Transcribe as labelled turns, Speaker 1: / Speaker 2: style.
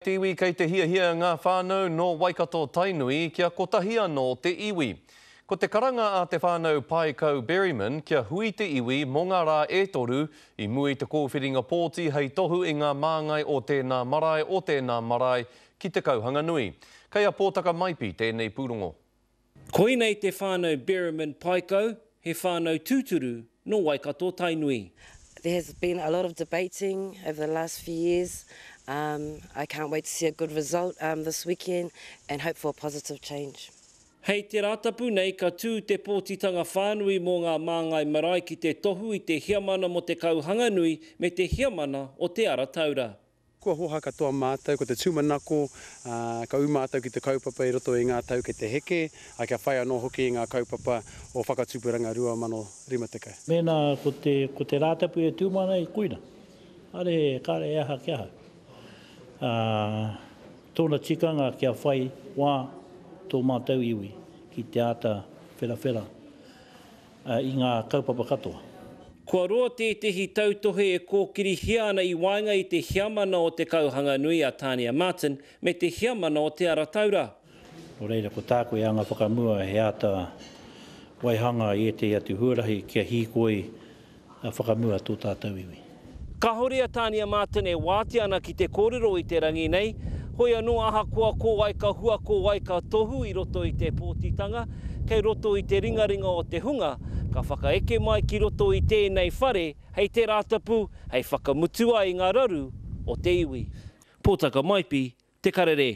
Speaker 1: Te iwi kei te hia ngā whānau no Waikato Tainui kia kotahia no te iwi. Ko te karanga a te whānau Paikau Berryman kia hui te iwi mō ngā rā e toru I mui te kōwhiringa pōti hei tohu I ngā māngai o tēnā marae ki te kauhanga nui. Kei a pōtaka maipi tēnei pūrongo.
Speaker 2: Koinei te whānau Berryman Paikau, he whānau tūturu no Waikato Tainui.
Speaker 3: There has been a lot of debating over the last few years. I can't wait to see a good result this weekend and hope for a positive change.
Speaker 2: Hei te rātapu nei ka tū te pōtitanga whānui mō ngā māngai marae ki te tohu I te hiamana mo te kauhanga nui me te hiamana o te ara taura.
Speaker 4: Kua hoha katoa mātou ko te tūmanako, ka umātou ki te kaupapa I roto I ngā tau ke te heke, ai ka whai anō hoki I ngā kaupapa o whakatupuranga 2050.
Speaker 5: Mēnā ko te rātapu e tūmana I kuina. Are kare e aha kia. Tōna tikanga kia whai wā tō mātou iwi ki te ata whera I ngā kaupapa katoa.
Speaker 2: Kua roa tētehi tautohe e kōkiri hia ana I wainga I te hiamana o te kauhanga nui a Tania Martin me te hiamana o te ara taura.
Speaker 5: O reira, ko tāko I anga whakamua he ata waihanga I te atu huarahi kia hīkoi a whakamua tō tātou iwi.
Speaker 2: Ka horea Tania Martin e wāti ana ki te kōrero I te rangi nei, hoi anō aha kua ko waika hua ko waika tohu I roto I te pōtitanga, kei roto I te ringaringa o te hunga, ka whakaeke mai ki roto I tēnei whare, hei te rātapu, hei whakamutua I ngā raru o te iwi. Pōtaka maipi, te karere.